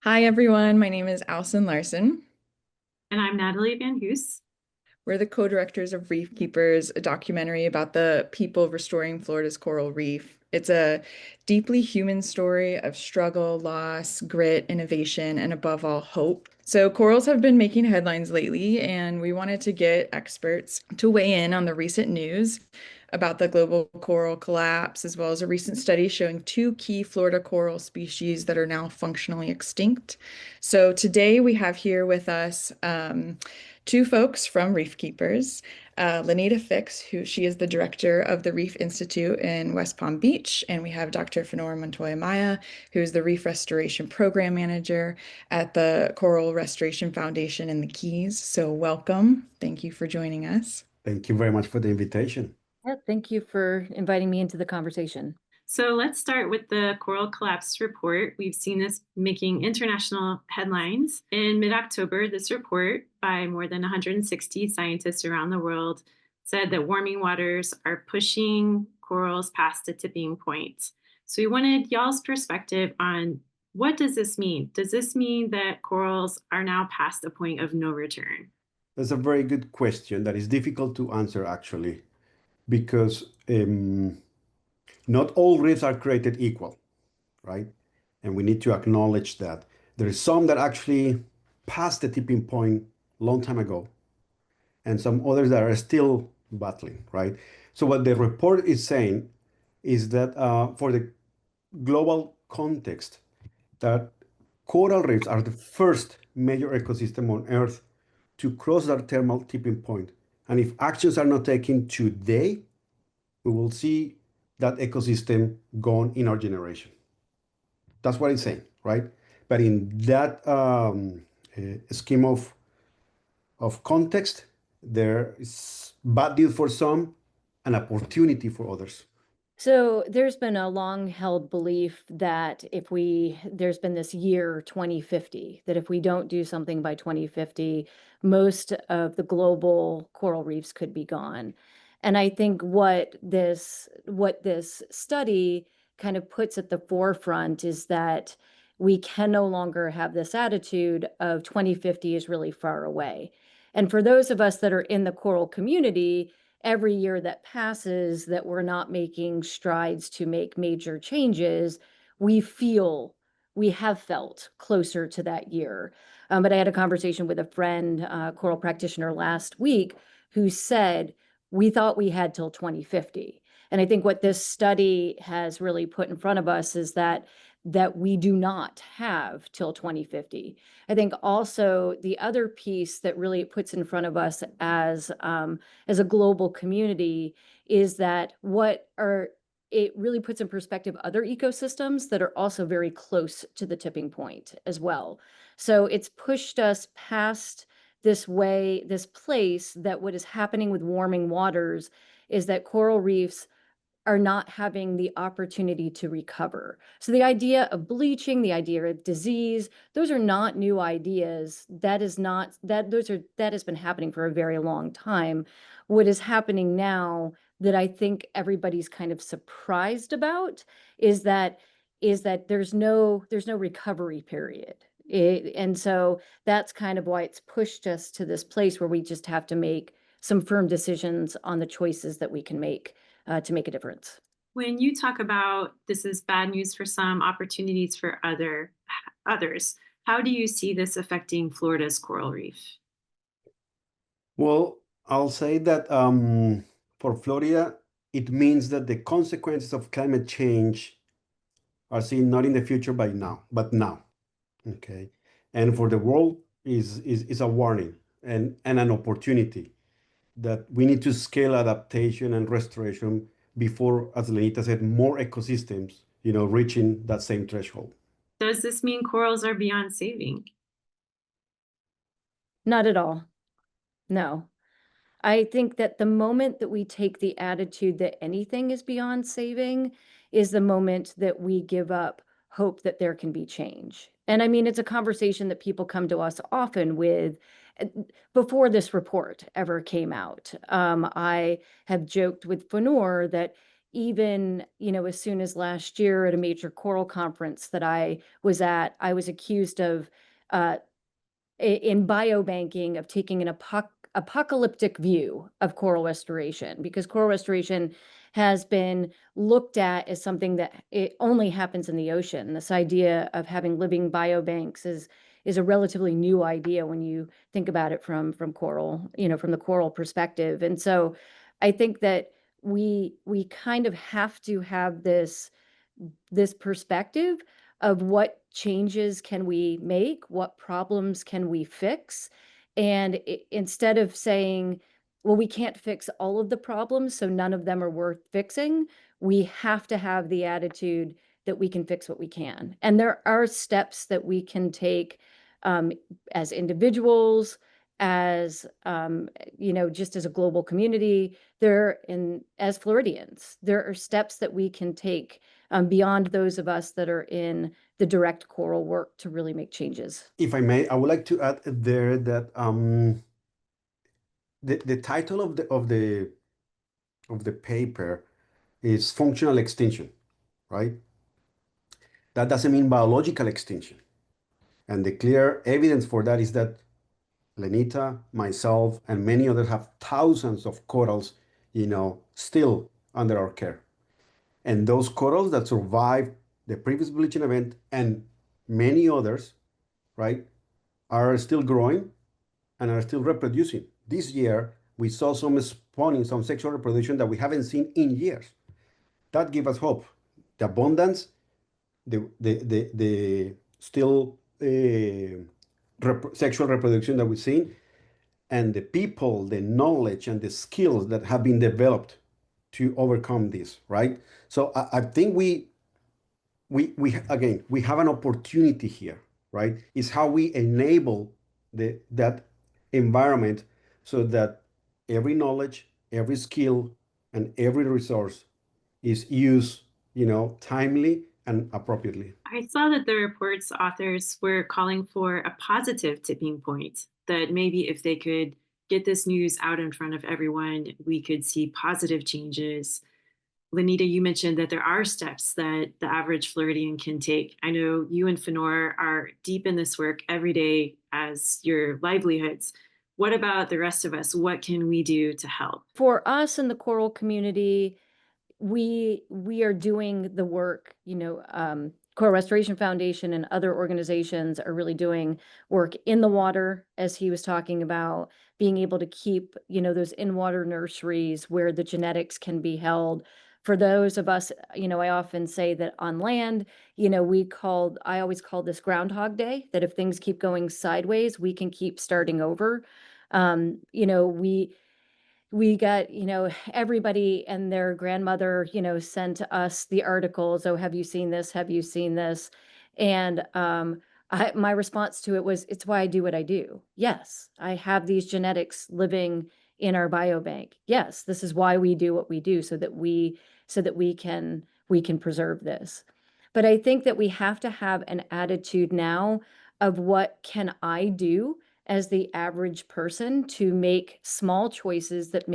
Hi, everyone. My name is Alison Larson. And I'm Natalie Van Hoos. We're the co-directors of Reef Keepers, a documentary about the people restoring Florida's coral reef. It's a deeply human story of struggle, loss, grit, innovation, and above all, hope. So, corals have been making headlines lately, and we wanted to get experts to weigh in on the recent news about the global coral collapse, as well as a recent study showing two key Florida coral species that are now functionally extinct. So, today we have here with us two folks from Reef Keepers. Leneita Fix, who she is the director of the Reef Institute in West Palm Beach, and we have Dr. Phanor Montoya-Maya, who is the Reef Restoration Program Manager at the Coral Restoration Foundation in the Keys. So welcome. Thank you for joining us. Thank you very much for the invitation. Yeah, thank you for inviting me into the conversation. So let's start with the coral collapse report. We've seen this making international headlines. In mid-October, this report by more than 160 scientists around the world said that warming waters are pushing corals past a tipping point. So we wanted y'all's perspective on what does this mean? Does this mean that corals are now past a point of no return? That's a very good question that is difficult to answer actually, because not all reefs are created equal, right? And we need to acknowledge that there is some that actually passed the tipping point long time ago, and some others that are still battling, right? So what the report is saying is that for the global context, that coral reefs are the first major ecosystem on Earth to cross that thermal tipping point. And if actions are not taken today, we will see that ecosystem gone in our generation. That's what it's saying, right? But in that scheme of context, there is bad deal for some and opportunity for others. So there's been a long held belief that there's been this year 2050, that if we don't do something by 2050, most of the global coral reefs could be gone. And I think what this study kind of puts at the forefront is that we can no longer have this attitude of 2050 is really far away. And for those of us that are in the coral community, every year that passes that we're not making strides to make major changes, we have felt closer to that year. But I had a conversation with a friend, coral practitioner last week, who said, we thought we had till 2050. And I think what this study has really put in front of us is that we do not have till 2050. I think also the other piece that really puts in front of us as a global community is that it really puts in perspective other ecosystems that are also very close to the tipping point as well. So it's pushed us past this place that what is happening with warming waters is that coral reefs are not having the opportunity to recover. So the idea of bleaching, the idea of disease, those are not new ideas. That has been happening for a very long time. What is happening now that I think everybody's kind of surprised about is that there's no recovery period. And so that's kind of why it's pushed us to this place where we just have to make some firm decisions on the choices that we can make to make a difference. When you talk about this is bad news for some, opportunities for others, how do you see this affecting Florida's coral reef? Well, I'll say that for Florida, it means that the consequences of climate change are seen not in the future but now. Okay. And for the world is a warning and an opportunity that we need to scale adaptation and restoration before, as Lenita said, more ecosystems, reaching that same threshold. Does this mean corals are beyond saving? Not at all. No. I think that the moment that we take the attitude that anything is beyond saving is the moment that we give up hope that there can be change. And I mean, it's a conversation that people come to us often with before this report ever came out. I have joked with Phanor that, even, as soon as last year at a major coral conference that I was at, I was accused of, in biobanking, of taking an apocalyptic view of coral restoration, because coral restoration has been looked at as something that it only happens in the ocean. This idea of having living biobanks is a relatively new idea when you think about it from coral, from the coral perspective. And so I think that we kind of have to have this perspective of what changes can we make, what problems can we fix, and instead of saying, well, we can't fix all of the problems, so none of them are worth fixing, we have to have the attitude that we can fix what we can. And there are steps that we can take, um, as individuals, as just as a global community, as Floridians, there are steps that we can take, beyond those of us that are in the direct coral work, to really make changes. If I may, I would like to add there that the title of the paper is functional extinction, right? That doesn't mean biological extinction. And the clear evidence for that is that Leneita, myself, and many others have thousands of corals, still under our care. And those corals that survived the previous bleaching event and many others, right, are still growing and are still reproducing. This year, we saw some spawning, some sexual reproduction that we haven't seen in years. That gives us hope. The abundance, the still sexual reproduction that we've seen, and the people, the knowledge, and the skills that have been developed to overcome this, right? So I think we have an opportunity here, right? It's how we enable that environment so that every knowledge, every skill, and every resource is used, timely and appropriately. I saw that the report's authors were calling for a positive tipping point, that maybe if they could get this news out in front of everyone, we could see positive changes. Leneita, you mentioned that there are steps that the average Floridian can take. I know you and Phanor are deep in this work every day as your livelihoods. What about the rest of us? What can we do to help? For us in the coral community, we are doing the work. Coral Restoration Foundation and other organizations are really doing work in the water, as he was talking about, being able to keep, those in-water nurseries where the genetics can be held. For those of us, I often say that on land, I always call this Groundhog Day, that if things keep going sideways, we can keep starting over. We got, everybody and their grandmother, sent us the articles. Oh, have you seen this? Have you seen this? And my response to it was, it's why I do what I do. Yes, I have these genetics living in our biobank. Yes, this is why we do what we do, so that we can preserve this. But I think that we have to have an attitude now of, what can I do as the average person to make small choices that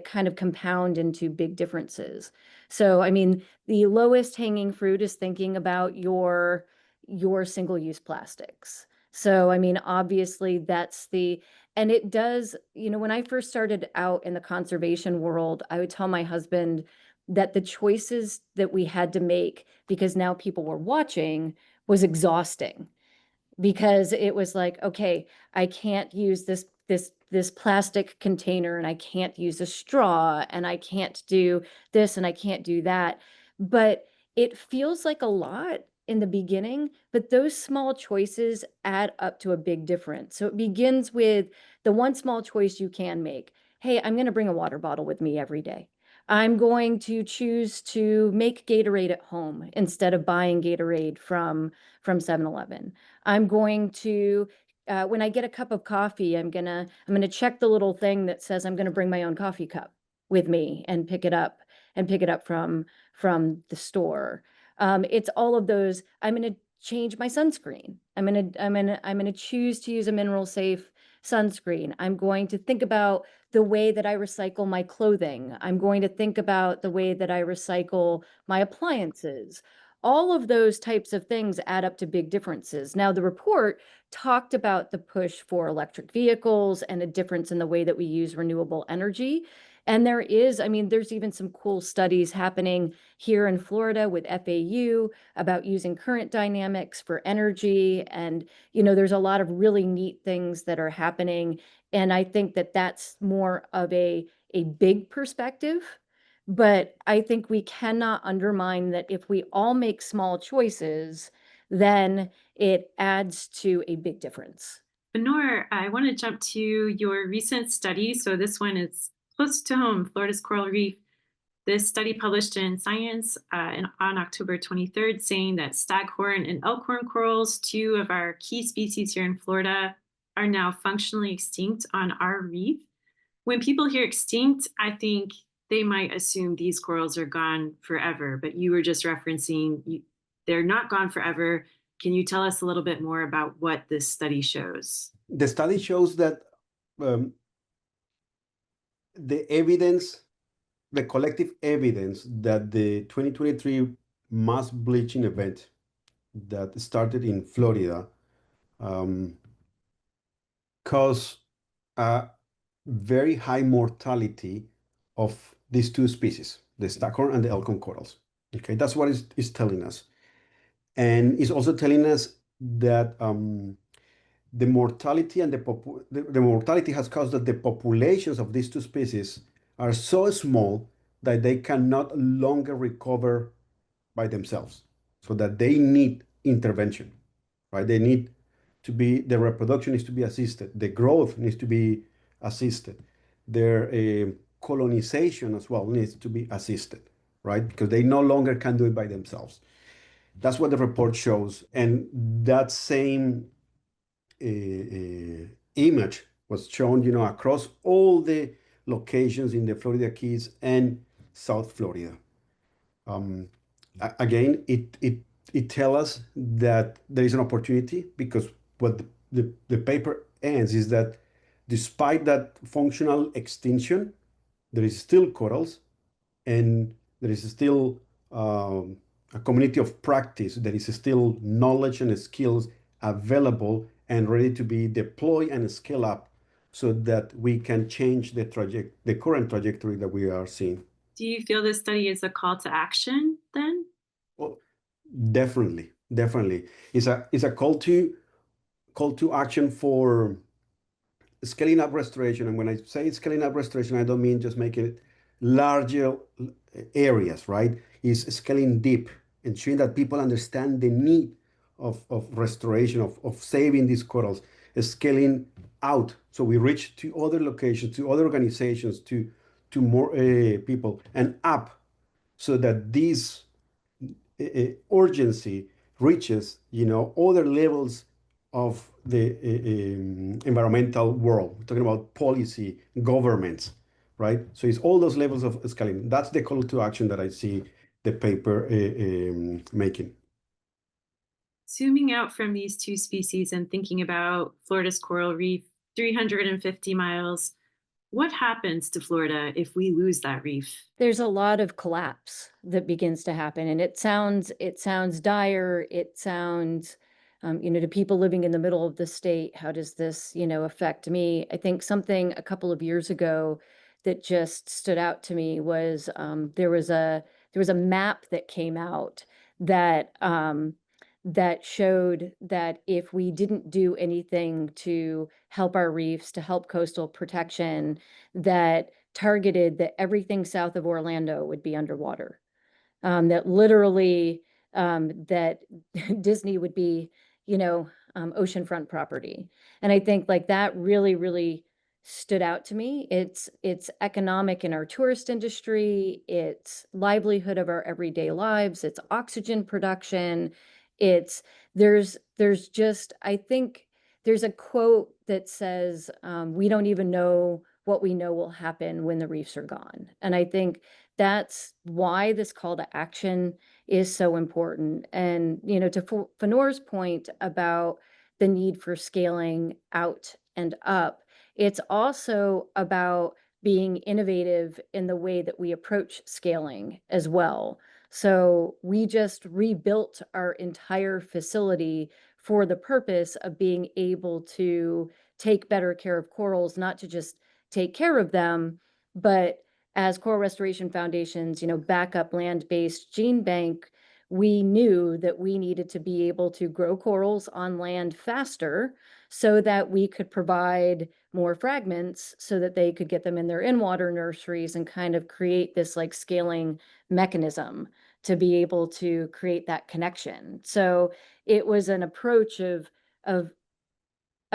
kind of compound into big differences. So, I mean, the lowest hanging fruit is thinking about your single-use plastics. So, I mean, obviously and it does, when I first started out in the conservation world, I would tell my husband that the choices that we had to make, because now people were watching, was exhausting, because it was like, okay, I can't use this plastic container, and I can't use a straw, and I can't do this, and I can't do that. But it feels like a lot in the beginning, but those small choices add up to a big difference. So it begins with the one small choice you can make. Hey, I'm going to bring a water bottle with me every day. I'm going to choose to make Gatorade at home instead of buying Gatorade from 7-Eleven. I'm going to, when I get a cup of coffee, I'm gonna check the little thing that says I'm gonna bring my own coffee cup with me and pick it up from the store. It's all of those. I'm gonna change my sunscreen. I'm gonna choose to use a mineral safe sunscreen. I'm going to think about the way that I recycle my clothing. I'm going to think about the way that I recycle my appliances. All of those types of things add up to big differences. Now, the report talked about the push for electric vehicles and a difference in the way that we use renewable energy. And there is, I mean, there's even some cool studies happening here in Florida with FAU about using current dynamics for energy. And, there's a lot of really neat things that are happening. And I think that that's more of a big perspective. But I think we cannot undermine that if we all make small choices, then it adds to a big difference. Phanor, I want to jump to your recent study. So this one is close to home, Florida's Coral Reef. This study published in Science on October 23rd, saying that staghorn and elkhorn corals, two of our key species here in Florida, are now functionally extinct on our reef. When people hear extinct, I think they might assume these corals are gone forever, but you were just referencing they're not gone forever. Can you tell us a little bit more about what this study shows? The study shows that the evidence, the collective evidence that the 2023 mass bleaching event that started in Florida caused a very high mortality of these two species, the staghorn and the elkhorn corals. Okay, that's what it's telling us. And it's also telling us that the mortality and the mortality has caused that the populations of these two species are so small that they cannot longer recover by themselves, so that they need intervention, right? They need to be, the reproduction needs to be assisted, the growth needs to be assisted, their colonization as well needs to be assisted, right? Because they no longer can do it by themselves. That's what the report shows. And that same image was shown, across all the locations in the Florida Keys and South Florida. Again, it tells us that there is an opportunity, because what the paper ends is that despite that functional extinction, there is still corals, and there is still a community of practice. There is still knowledge and skills available and ready to be deployed and scale up, so that we can change the current trajectory that we are seeing. Do you feel this study is a call to action then? Well, definitely. It's a call to action for scaling up restoration. And when I say scaling up restoration, I don't mean just making it larger areas, right? It's scaling deep, ensuring that people understand the need of restoration, of saving these corals, scaling out. So we reach to other locations, to other organizations, to more people, and up, so that this urgency reaches, other levels of the environmental world. We're talking about policy, governments, right? So it's all those levels of scaling. That's the call to action that I see the paper making. Zooming out from these two species and thinking about Florida's coral reef, 350 miles, what happens to Florida if we lose that reef? There's a lot of collapse that begins to happen, and it sounds dire. It sounds, to people living in the middle of the state, how does this, affect me? I think something a couple of years ago that just stood out to me was there was a map that came out that that showed that if we didn't do anything to help our reefs, to help coastal protection, that targeted that everything south of Orlando would be underwater. That literally, that Disney would be, oceanfront property. And I think like that really, really stood out to me. It's economic in our tourist industry, it's livelihood of our everyday lives, it's oxygen production. It's there's just, I think there's a quote that says, we don't even know what we know will happen when the reefs are gone. And I think that's why this call to action is so important. And, to Fanor's point about the need for scaling out and up, it's also about being innovative in the way that we approach scaling as well. So we just rebuilt our entire facility for the purpose of being able to take better care of corals, not to just take care of them, but as Coral Restoration Foundation's, backup land-based gene bank, we knew that we needed to be able to grow corals on land faster so that we could provide more fragments so that they could get them in their in-water nurseries and kind of create this like scaling mechanism to be able to create that connection. So it was an approach of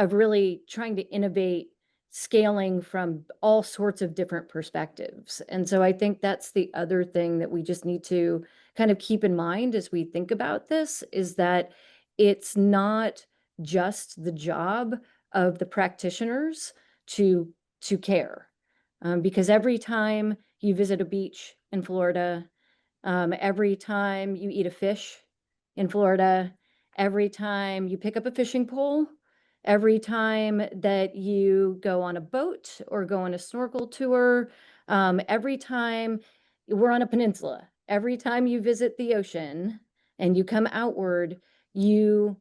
really trying to innovate scaling from all sorts of different perspectives. And so I think that's the other thing that we just need to kind of keep in mind as we think about this, is that it's not just the job of the practitioners to care. Because every time you visit a beach in Florida, every time you eat a fish in Florida, every time you pick up a fishing pole, every time that you go on a boat or go on a snorkel tour, every time we're on a peninsula, every time you visit the ocean and you come outward, you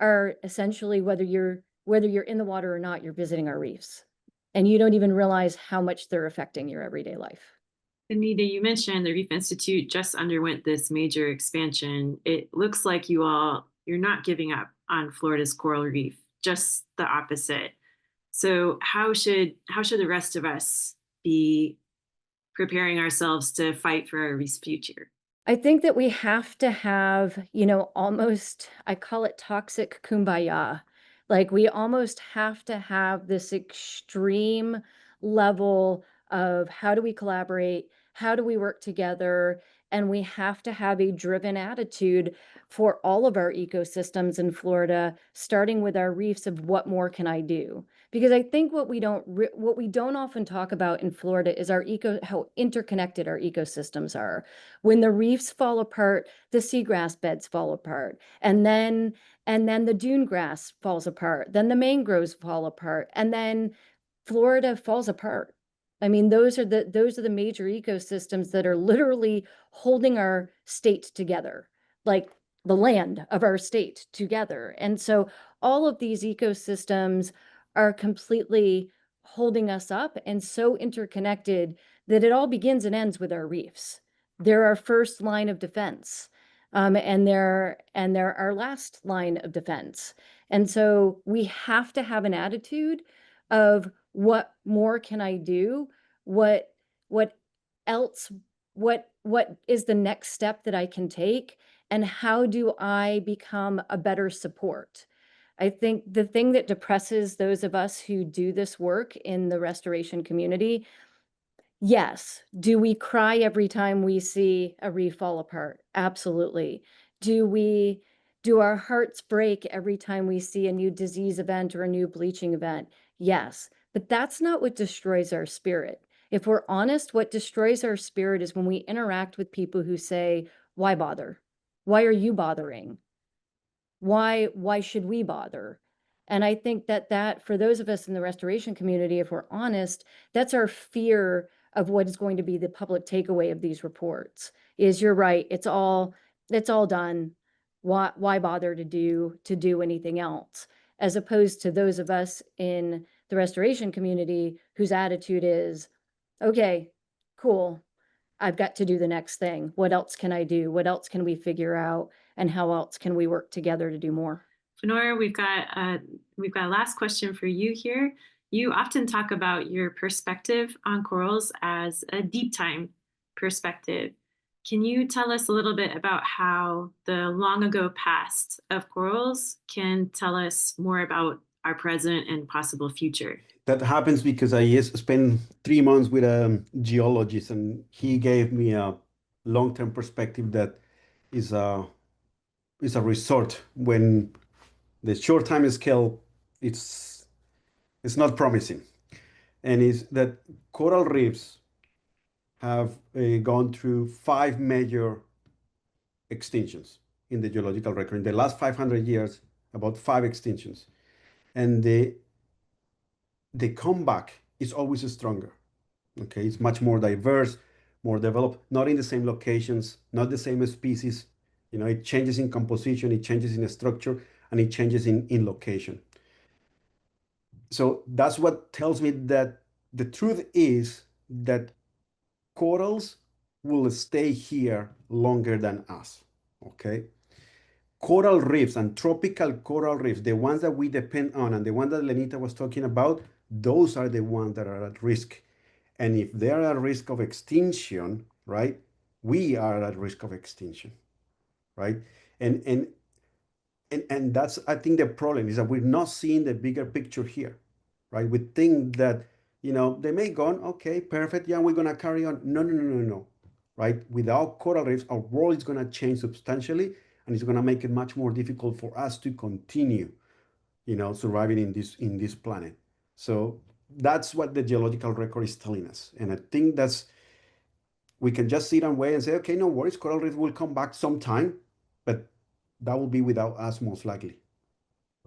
are essentially, whether you're in the water or not, you're visiting our reefs. And you don't even realize how much they're affecting your everyday life. Anita, you mentioned the Reef Institute just underwent this major expansion. It looks like you're not giving up on Florida's coral reef, just the opposite. So how should the rest of us be preparing ourselves to fight for our reef's future? I think that we have to have, almost, I call it toxic kumbaya. Like we almost have to have this extreme level of how do we collaborate? How do we work together? And we have to have a driven attitude for all of our ecosystems in Florida, starting with our reefs of what more can I do? Because I think what we don't often talk about in Florida is how interconnected our ecosystems are. When the reefs fall apart, the seagrass beds fall apart, and then the dune grass falls apart, then the mangroves fall apart, and then Florida falls apart. I mean, those are the major ecosystems that are literally holding our state together, like the land of our state together. And so all of these ecosystems are completely holding us up and so interconnected that it all begins and ends with our reefs. They're our first line of defense, and they're our last line of defense. And so we have to have an attitude of what more can I do? What else? What is the next step that I can take? And how do I become a better support? I think the thing that depresses those of us who do this work in the restoration community, yes. Do we cry every time we see a reef fall apart? Absolutely. Do our hearts break every time we see a new disease event or a new bleaching event? Yes. But that's not what destroys our spirit. If we're honest, what destroys our spirit is when we interact with people who say, why bother? Why are you bothering? Why should we bother? And I think that for those of us in the restoration community, if we're honest, that's our fear of what is going to be the public takeaway of these reports. Is you're right, it's all done. Why bother to do anything else? As opposed to those of us in the restoration community whose attitude is, okay, cool, I've got to do the next thing. What else can I do? What else can we figure out? And how else can we work together to do more? Phanor, we've got a last question for you here. You often talk about your perspective on corals as a deep time perspective. Can you tell us a little bit about how the long ago past of corals can tell us more about our present and possible future? That happens because I spent 3 months with a geologist, and he gave me a long-term perspective that is a resort when the short time scale it's not promising, and is that coral reefs have gone through 5 major extinctions in the geological record in the last 500 years, about 5 extinctions, and the comeback is always stronger. Okay, it's much more diverse, more developed, not in the same locations, not the same species. You know, it changes in composition, it changes in structure, and it changes in location. So that's what tells me that the truth is that corals will stay here longer than us. Okay. Coral reefs and tropical coral reefs, the ones that we depend on and the one that Lenita was talking about, those are the ones that are at risk. And if they are at risk of extinction, right, we are at risk of extinction, right? And and and that's, I think, the problem is that we're not seeing the bigger picture here, right? We think that, you know, they may go on, okay, perfect, yeah, we're gonna carry on. No, no, no, no, no, right? Without coral reefs, our world is gonna change substantially, and it's gonna make it much more difficult for us to continue, you know, surviving in this planet. So that's what the geological record is telling us, and I think that's, we can just sit and wait and say, okay, no worries, coral reef will come back sometime, but that will be without us most likely.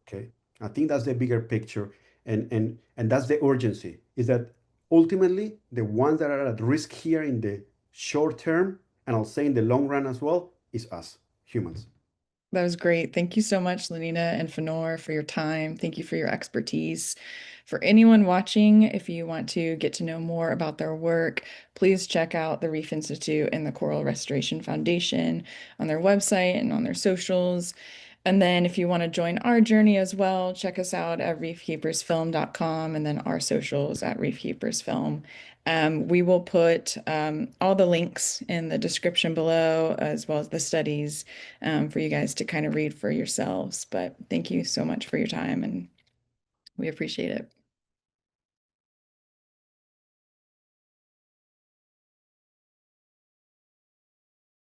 Okay, I think that's the bigger picture, and that's the urgency. Is that ultimately the ones that are at risk here in the short term, and I'll say in the long run as well, is us humans. That was great. Thank you so much, Lenita and Phanor, for your time. Thank you for your expertise. For anyone watching, if you want to get to know more about their work, please check out the Reef Institute and the Coral Restoration Foundation on their website and on their socials. And then if you want to join our journey as well, check us out at reefkeepersfilm.com and then our socials at reefkeepersfilm. We will put all the links in the description below, as well as the studies for you guys to kind of read for yourselves. But thank you so much for your time, and we appreciate it.